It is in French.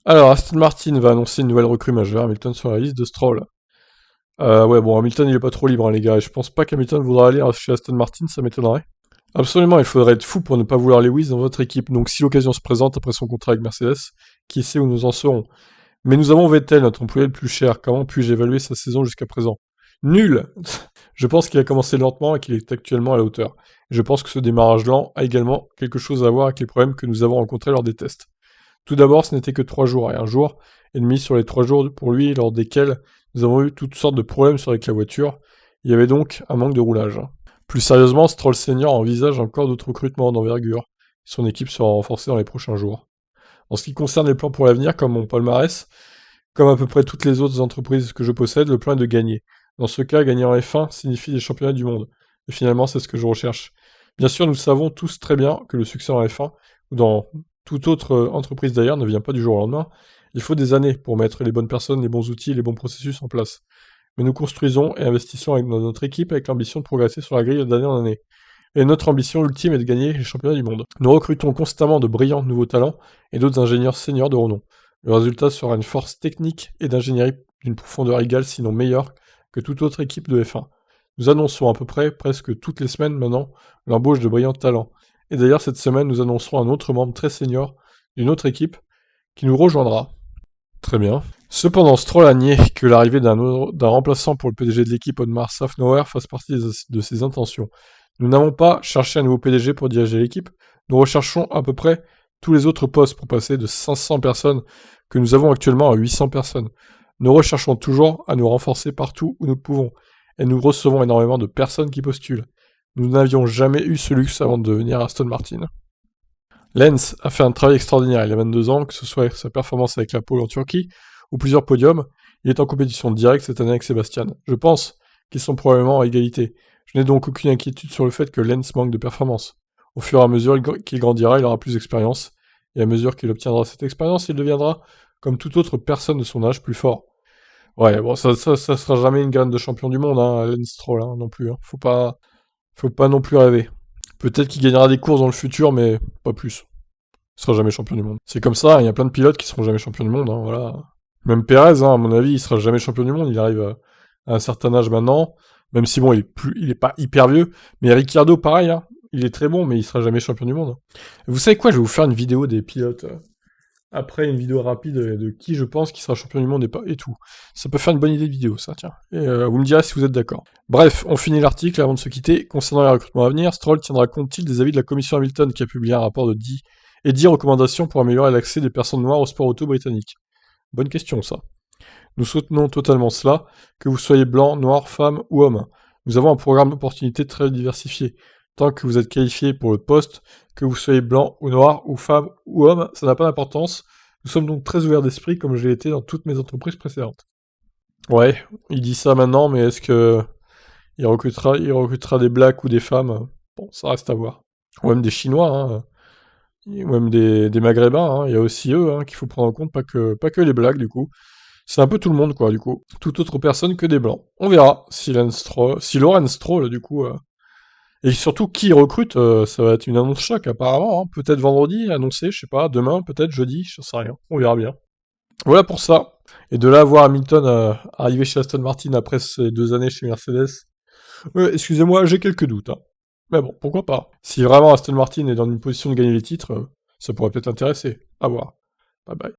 Alors, Aston Martin va annoncer une nouvelle recrue majeure, Hamilton sur la liste de Stroll. Ouais, bon, Hamilton il est pas trop libre, hein, les gars, et je pense pas qu'Hamilton voudra aller chez Aston Martin, ça m'étonnerait. Absolument, il faudrait être fou pour ne pas vouloir Lewis dans votre équipe, donc si l'occasion se présente après son contrat avec Mercedes, qui sait où nous en serons. Mais nous avons Vettel, notre employé le plus cher, comment puis-je évaluer sa saison jusqu'à présent? Nul! Je pense qu'il a commencé lentement et qu'il est actuellement à la hauteur. Je pense que ce démarrage lent a également quelque chose à voir avec les problèmes que nous avons rencontrés lors des tests. Tout d'abord, ce n'était que 3 jours, et un jour et demi sur les 3 jours pour lui, lors desquels nous avons eu toutes sortes de problèmes avec la voiture. Il y avait donc un manque de roulage. Plus sérieusement, Stroll Senior envisage encore d'autres recrutements d'envergure. Son équipe sera renforcée dans les prochains jours. En ce qui concerne les plans pour l'avenir, comme mon palmarès, comme à peu près toutes les autres entreprises que je possède, le plan est de gagner. Dans ce cas, gagner en F1 signifie les championnats du monde. Et finalement, c'est ce que je recherche. Bien sûr, nous savons tous très bien que le succès en F1, ou dans toute autre entreprise d'ailleurs, ne vient pas du jour au lendemain. Il faut des années pour mettre les bonnes personnes, les bons outils et les bons processus en place. Mais nous construisons et investissons avec notre équipe avec l'ambition de progresser sur la grille d'année en année. Et notre ambition ultime est de gagner les championnats du monde. Nous recrutons constamment de brillants nouveaux talents et d'autres ingénieurs seniors de renom. Le résultat sera une force technique et d'ingénierie d'une profondeur égale, sinon meilleure, que toute autre équipe de F1. Nous annonçons à peu près, presque toutes les semaines maintenant, l'embauche de brillants talents. Et d'ailleurs, cette semaine, nous annoncerons un autre membre très senior d'une autre équipe qui nous rejoindra. Très bien. Cependant, Stroll a nié que l'arrivée d'un remplaçant pour le PDG de l'équipe Otmar Szafnauer fasse partie de ses intentions. Nous n'avons pas cherché un nouveau PDG pour diriger l'équipe, nous recherchons à peu près tous les autres postes pour passer de 500 personnes que nous avons actuellement à 800 personnes. Nous recherchons toujours à nous renforcer partout où nous pouvons, et nous recevons énormément de personnes qui postulent. Nous n'avions jamais eu ce luxe avant de devenir Aston Martin. Lenz a fait un travail extraordinaire, il a 22 ans, que ce soit sa performance avec la pole en Turquie ou plusieurs podiums, il est en compétition directe cette année avec Sébastien. Je pense qu'ils sont probablement à égalité. Je n'ai donc aucune inquiétude sur le fait que Lenz manque de performance. Au fur et à mesure qu'il grandira, il aura plus d'expérience, et à mesure qu'il obtiendra cette expérience, il deviendra, comme toute autre personne de son âge, plus fort. Ouais, bon, ça sera jamais une graine de champion du monde, hein, Lance Stroll, hein, non plus. Hein. Faut pas non plus rêver. Peut-être qu'il gagnera des courses dans le futur, mais pas plus. Il sera jamais champion du monde. C'est comme ça, il y a plein de pilotes qui seront jamais champions du monde, hein, voilà. Même Perez, hein, à mon avis, il sera jamais champion du monde, il arrive à un certain âge maintenant, même si bon, il est pas hyper vieux, mais Ricciardo, pareil, hein, il est très bon, mais il sera jamais champion du monde. Vous savez quoi, je vais vous faire une vidéo des pilotes, après une vidéo rapide de qui je pense qui sera champion du monde et tout. Ça peut faire une bonne idée de vidéo, ça, tiens. Et vous me direz si vous êtes d'accord. Bref, on finit l'article avant de se quitter. Concernant les recrutements à venir, Stroll tiendra compte-t-il des avis de la commission Hamilton qui a publié un rapport de 10 recommandations pour améliorer l'accès des personnes noires au sport auto britannique? Bonne question, ça. Nous soutenons totalement cela, que vous soyez blanc, noir, femme ou homme. Nous avons un programme d'opportunités très diversifié. Tant que vous êtes qualifié pour le poste, que vous soyez blanc ou noir, ou femme ou homme, ça n'a pas d'importance. Nous sommes donc très ouverts d'esprit comme je l'ai été dans toutes mes entreprises précédentes. Ouais, il dit ça maintenant, mais est-ce que il recrutera des blacks ou des femmes? Bon, ça reste à voir. Ou même des Chinois, hein, ou même des Maghrébins, hein, il y a aussi eux hein, qu'il faut prendre en compte, pas que les blacks du coup. C'est un peu tout le monde, quoi, du coup. Toute autre personne que des blancs. On verra si Lawrence Stroll, du coup. Et surtout, qui recrute, ça va être une annonce choc, apparemment. Hein. Peut-être vendredi, annoncé, je sais pas, demain, peut-être jeudi, je sais rien. On verra bien. Voilà pour ça. Et de là à voir Hamilton arriver chez Aston Martin après ces 2 années chez Mercedes. Excusez-moi, j'ai quelques doutes. Hein. Mais bon, pourquoi pas. Si vraiment Aston Martin est dans une position de gagner les titres, ça pourrait peut-être intéresser. À voir. Bye bye.